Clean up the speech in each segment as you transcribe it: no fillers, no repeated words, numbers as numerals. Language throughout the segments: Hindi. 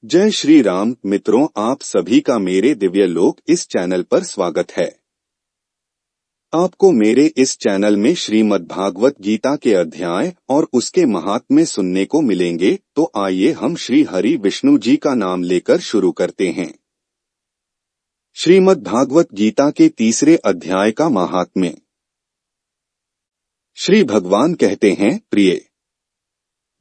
जय श्री राम मित्रों, आप सभी का मेरे दिव्य लोक इस चैनल पर स्वागत है। आपको मेरे इस चैनल में श्रीमद्भागवत गीता के अध्याय और उसके महात्म्य सुनने को मिलेंगे, तो आइए हम श्री हरि विष्णु जी का नाम लेकर शुरू करते हैं। श्रीमद्भागवत गीता के तीसरे अध्याय का महात्म्य। श्री भगवान कहते हैं, प्रिय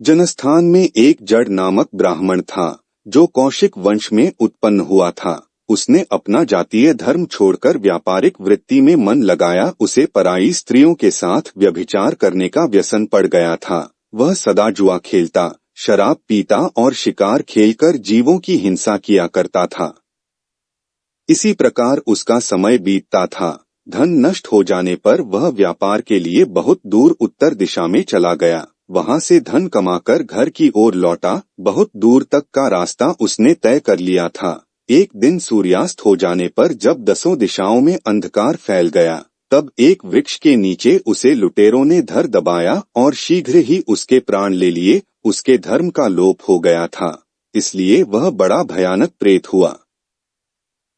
जनस्थान में एक जड़ नामक ब्राह्मण था, जो कौशिक वंश में उत्पन्न हुआ था। उसने अपना जातीय धर्म छोड़कर व्यापारिक वृत्ति में मन लगाया। उसे पराई स्त्रियों के साथ व्यभिचार करने का व्यसन पड़ गया था। वह सदा जुआ खेलता, शराब पीता और शिकार खेलकर जीवों की हिंसा किया करता था। इसी प्रकार उसका समय बीतता था। धन नष्ट हो जाने पर वह व्यापार के लिए बहुत दूर उत्तर दिशा में चला गया। वहां से धन कमाकर घर की ओर लौटा। बहुत दूर तक का रास्ता उसने तय कर लिया था। एक दिन सूर्यास्त हो जाने पर जब दसों दिशाओं में अंधकार फैल गया, तब एक वृक्ष के नीचे उसे लुटेरों ने धर दबाया और शीघ्र ही उसके प्राण ले लिए। उसके धर्म का लोप हो गया था, इसलिए वह बड़ा भयानक प्रेत हुआ।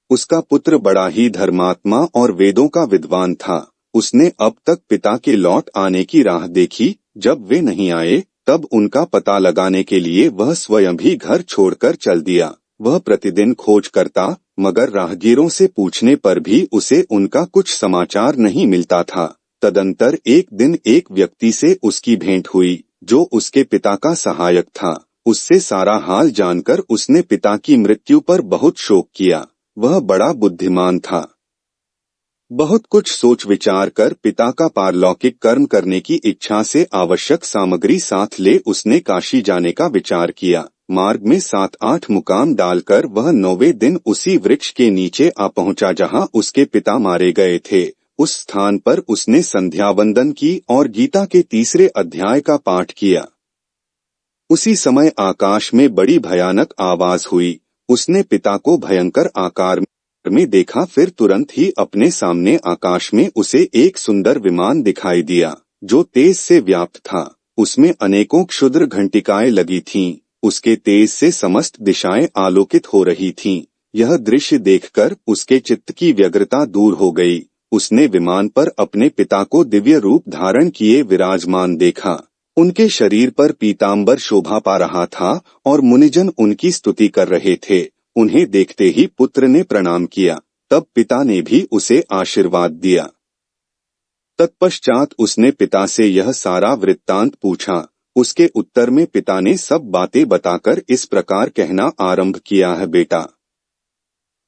उसका पुत्र बड़ा ही धर्मात्मा और वेदों का विद्वान था। उसने अब तक पिता के लौट आने की राह देखी। जब वे नहीं आए, तब उनका पता लगाने के लिए वह स्वयं भी घर छोड़कर चल दिया। वह प्रतिदिन खोज करता, मगर राहगीरों से पूछने पर भी उसे उनका कुछ समाचार नहीं मिलता था। तदंतर एक दिन एक व्यक्ति से उसकी भेंट हुई, जो उसके पिता का सहायक था। उससे सारा हाल जानकर उसने पिता की मृत्यु पर बहुत शोक किया। वह बड़ा बुद्धिमान था। बहुत कुछ सोच विचार कर पिता का पारलौकिक कर्म करने की इच्छा से आवश्यक सामग्री साथ ले उसने काशी जाने का विचार किया। मार्ग में 7-8 मुकाम डालकर वह 9वें दिन उसी वृक्ष के नीचे आ पहुंचा जहां उसके पिता मारे गए थे। उस स्थान पर उसने संध्या वंदन की और गीता के तीसरे अध्याय का पाठ किया। उसी समय आकाश में बड़ी भयानक आवाज हुई। उसने पिता को भयंकर आकार में देखा। फिर तुरंत ही अपने सामने आकाश में उसे एक सुंदर विमान दिखाई दिया, जो तेज से व्याप्त था। उसमें अनेकों क्षुद्र घंटिकाएं लगी थीं। उसके तेज से समस्त दिशाएं आलोकित हो रही थीं। यह दृश्य देखकर उसके चित्त की व्यग्रता दूर हो गई। उसने विमान पर अपने पिता को दिव्य रूप धारण किए विराजमान देखा। उनके शरीर पर पीतांबर शोभा पा रहा था और मुनिजन उनकी स्तुति कर रहे थे। उन्हें देखते ही पुत्र ने प्रणाम किया। तब पिता ने भी उसे आशीर्वाद दिया। तत्पश्चात उसने पिता से यह सारा वृत्तांत पूछा। उसके उत्तर में पिता ने सब बातें बताकर इस प्रकार कहना आरंभ किया है, बेटा,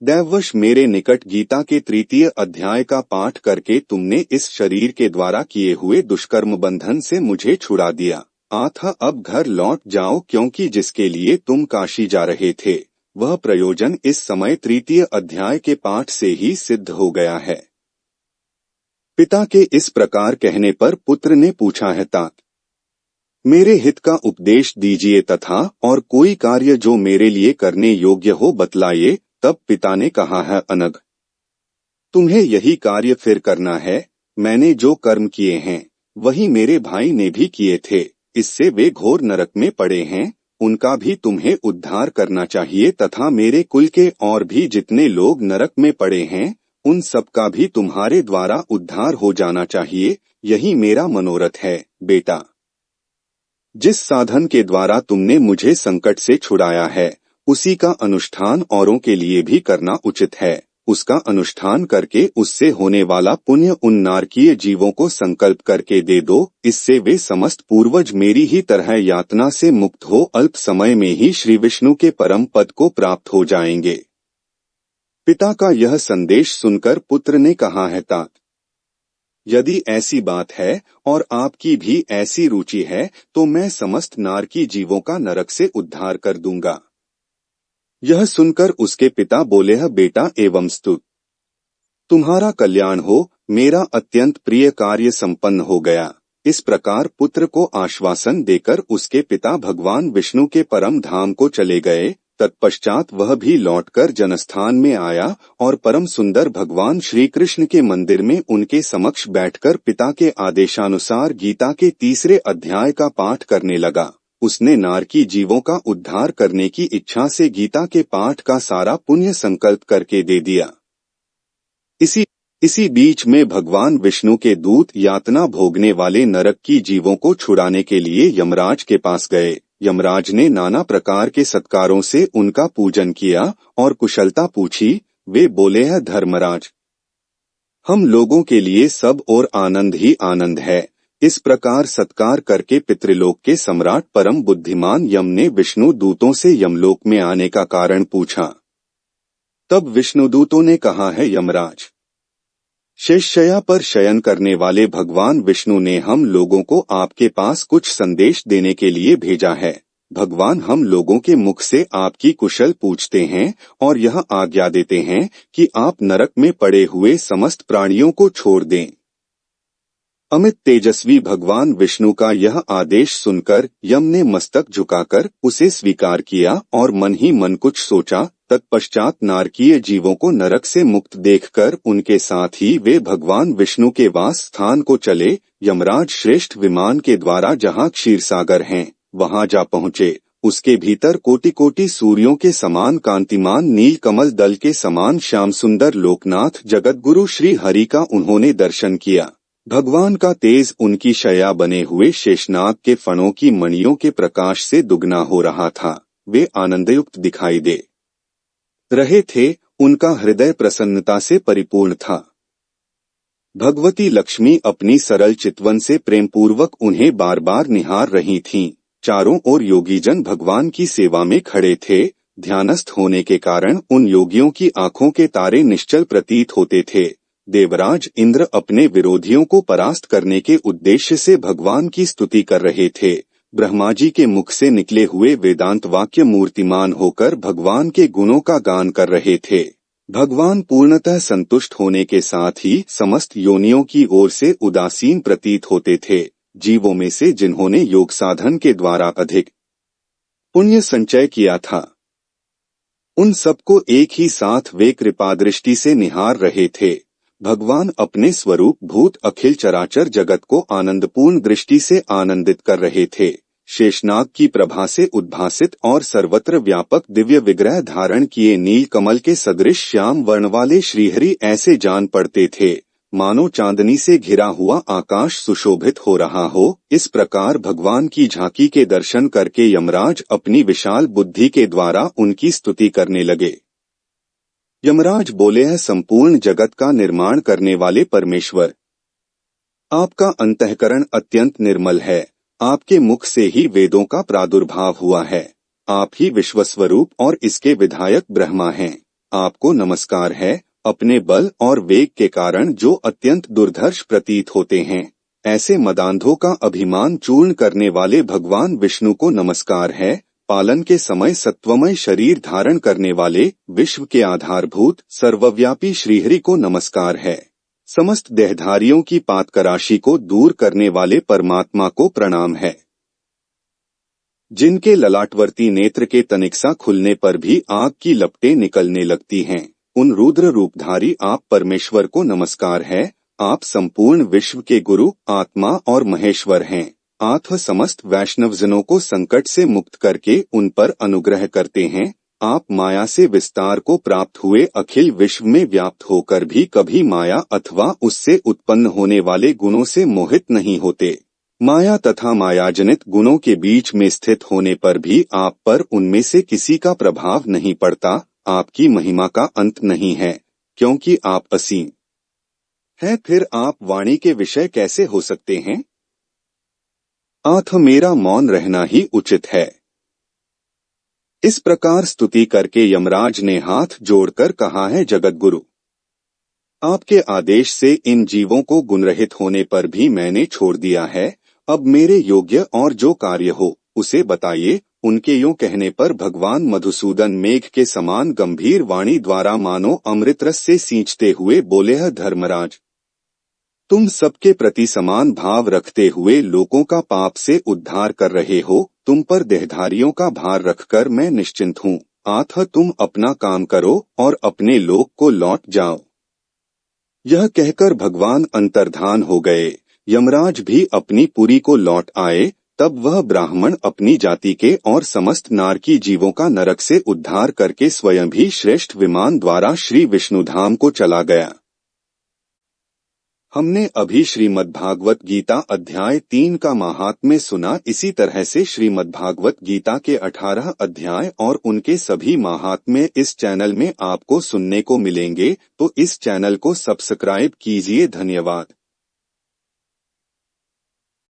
दैववश मेरे निकट गीता के तृतीय अध्याय का पाठ करके तुमने इस शरीर के द्वारा किए हुए दुष्कर्म बंधन से मुझे छुड़ा दिया। अतः अब घर लौट जाओ, क्योंकि जिसके लिए तुम काशी जा रहे थे, वह प्रयोजन इस समय तृतीय अध्याय के पाठ से ही सिद्ध हो गया है। पिता के इस प्रकार कहने पर पुत्र ने पूछा है, तात, मेरे हित का उपदेश दीजिए तथा और कोई कार्य जो मेरे लिए करने योग्य हो बतलाइए। तब पिता ने कहा है, अनग, तुम्हें यही कार्य फिर करना है। मैंने जो कर्म किए हैं वही मेरे भाई ने भी किए थे। इससे वे घोर नरक में पड़े हैं। उनका भी तुम्हें उद्धार करना चाहिए तथा मेरे कुल के और भी जितने लोग नरक में पड़े हैं, उन सब का भी तुम्हारे द्वारा उद्धार हो जाना चाहिए। यही मेरा मनोरथ है, बेटा। जिस साधन के द्वारा तुमने मुझे संकट से छुड़ाया है, उसी का अनुष्ठान औरों के लिए भी करना उचित है। उसका अनुष्ठान करके उससे होने वाला पुण्य उन नारकीय जीवों को संकल्प करके दे दो। इससे वे समस्त पूर्वज मेरी ही तरह यातना से मुक्त हो अल्प समय में ही श्री विष्णु के परम पद को प्राप्त हो जाएंगे। पिता का यह संदेश सुनकर पुत्र ने कहा है, तात, यदि ऐसी बात है और आपकी भी ऐसी रुचि है, तो मैं समस्त नारकी जीवों का नरक से उद्धार कर दूंगा। यह सुनकर उसके पिता बोले है, बेटा एवं स्तुत, तुम्हारा कल्याण हो। मेरा अत्यंत प्रिय कार्य संपन्न हो गया। इस प्रकार पुत्र को आश्वासन देकर उसके पिता भगवान विष्णु के परम धाम को चले गए। तत्पश्चात वह भी लौटकर जनस्थान में आया और परम सुंदर भगवान श्री कृष्ण के मंदिर में उनके समक्ष बैठकर पिता के आदेशानुसार गीता के तीसरे अध्याय का पाठ करने लगा। उसने नारकी जीवों का उद्धार करने की इच्छा से गीता के पाठ का सारा पुण्य संकल्प करके दे दिया। इसी बीच में भगवान विष्णु के दूत यातना भोगने वाले नरक की जीवों को छुड़ाने के लिए यमराज के पास गए। यमराज ने नाना प्रकार के सत्कारों से उनका पूजन किया और कुशलता पूछी। वे बोले, है धर्मराज, हम लोगों के लिए सब और आनंद ही आनंद है। इस प्रकार सत्कार करके पितृलोक के सम्राट परम बुद्धिमान यम ने विष्णु दूतों से यमलोक में आने का कारण पूछा। तब विष्णुदूतों ने कहा, है यमराज, शेषशय्या पर शयन करने वाले भगवान विष्णु ने हम लोगों को आपके पास कुछ संदेश देने के लिए भेजा है। भगवान हम लोगों के मुख से आपकी कुशल पूछते हैं और यह आज्ञा देते हैं कि आप नरक में पड़े हुए समस्त प्राणियों को छोड़ दें। अमित तेजस्वी भगवान विष्णु का यह आदेश सुनकर यम ने मस्तक झुकाकर उसे स्वीकार किया और मन ही मन कुछ सोचा। तत्पश्चात नारकीय जीवों को नरक से मुक्त देखकर उनके साथ ही वे भगवान विष्णु के वास स्थान को चले। यमराज श्रेष्ठ विमान के द्वारा जहाँ क्षीरसागर हैं वहाँ जा पहुँचे। उसके भीतर कोटि कोटि सूर्यों के समान कांतिमान नील कमल दल के समान श्याम सुंदर लोकनाथ जगतगुरु श्री हरि का उन्होंने दर्शन किया। भगवान का तेज उनकी शया बने हुए शेषनाग के फणों की मणियों के प्रकाश से दुगना हो रहा था। वे आनंदयुक्त दिखाई दे रहे थे। उनका हृदय प्रसन्नता से परिपूर्ण था। भगवती लक्ष्मी अपनी सरल चितवन से प्रेमपूर्वक उन्हें बार बार निहार रही थीं। चारों ओर योगीजन भगवान की सेवा में खड़े थे। ध्यानस्थ होने के कारण उन योगियों की आंखों के तारे निश्चल प्रतीत होते थे। देवराज इंद्र अपने विरोधियों को परास्त करने के उद्देश्य से भगवान की स्तुति कर रहे थे। ब्रह्मा जी के मुख से निकले हुए वेदांत वाक्य मूर्तिमान होकर भगवान के गुणों का गान कर रहे थे। भगवान पूर्णतः संतुष्ट होने के साथ ही समस्त योनियों की ओर से उदासीन प्रतीत होते थे। जीवों में से जिन्होंने योग साधन के द्वारा अधिक पुण्य संचय किया था, उन सबको एक ही साथ वे कृपादृष्टि से निहार रहे थे। भगवान अपने स्वरूप भूत अखिल चराचर जगत को आनंदपूर्ण दृष्टि से आनंदित कर रहे थे। शेषनाग की प्रभा से उद्भासित और सर्वत्र व्यापक दिव्य विग्रह धारण किए नील कमल के सदृश श्याम वर्ण वाले श्रीहरि ऐसे जान पड़ते थे मानो चांदनी से घिरा हुआ आकाश सुशोभित हो रहा हो। इस प्रकार भगवान की झांकी के दर्शन करके यमराज अपनी विशाल बुद्धि के द्वारा उनकी स्तुति करने लगे। यमराज बोले, है संपूर्ण जगत का निर्माण करने वाले परमेश्वर, आपका अंतःकरण अत्यंत निर्मल है। आपके मुख से ही वेदों का प्रादुर्भाव हुआ है। आप ही विश्वस्वरूप और इसके विधायक ब्रह्मा हैं। आपको नमस्कार है। अपने बल और वेग के कारण जो अत्यंत दुर्धर्ष प्रतीत होते हैं, ऐसे मदांधों का अभिमान चूर्ण करने वाले भगवान विष्णु को नमस्कार है। पालन के समय सत्वमय शरीर धारण करने वाले विश्व के आधारभूत सर्वव्यापी श्रीहरि को नमस्कार है। समस्त देहधारियों की पातकराशी को दूर करने वाले परमात्मा को प्रणाम है। जिनके ललाटवर्ती नेत्र के तनिकसा खुलने पर भी आग की लपटें निकलने लगती हैं, उन रुद्र रूपधारी आप परमेश्वर को नमस्कार है। आप संपूर्ण विश्व के गुरु, आत्मा और महेश्वर हैं। आप समस्त वैष्णवजनों को संकट से मुक्त करके उन पर अनुग्रह करते हैं। आप माया से विस्तार को प्राप्त हुए अखिल विश्व में व्याप्त होकर भी कभी माया अथवा उससे उत्पन्न होने वाले गुणों से मोहित नहीं होते। माया तथा मायाजनित गुणों के बीच में स्थित होने पर भी आप पर उनमें से किसी का प्रभाव नहीं पड़ता। आपकी महिमा का अंत नहीं है, क्योंकि आप असीम हैं। फिर आप वाणी के विषय कैसे हो सकते हैं? आथ मेरा मौन रहना ही उचित है। इस प्रकार स्तुति करके यमराज ने हाथ जोड़कर कहा है, जगतगुरु, आपके आदेश से इन जीवों को गुणरहित होने पर भी मैंने छोड़ दिया है। अब मेरे योग्य और जो कार्य हो उसे बताइए। उनके यूं कहने पर भगवान मधुसूदन मेघ के समान गंभीर वाणी द्वारा मानो अमृतरस से सींचते हुए बोले, है धर्मराज, तुम सबके प्रति समान भाव रखते हुए लोगों का पाप से उद्धार कर रहे हो। तुम पर देहधारियों का भार रखकर मैं निश्चिंत हूँ। आथ तुम अपना काम करो और अपने लोक को लौट जाओ। यह कहकर भगवान अंतर्धान हो गए। यमराज भी अपनी पुरी को लौट आए। तब वह ब्राह्मण अपनी जाति के और समस्त नारकी जीवों का नरक से उद्धार करके स्वयं भी श्रेष्ठ विमान द्वारा श्री विष्णुधाम को चला गया। हमने अभी श्रीमद्भागवत गीता अध्याय 3 का महात्म्य सुना। इसी तरह से श्रीमद्भागवत गीता के 18 अध्याय और उनके सभी महात्म्य इस चैनल में आपको सुनने को मिलेंगे, तो इस चैनल को सब्सक्राइब कीजिए। धन्यवाद।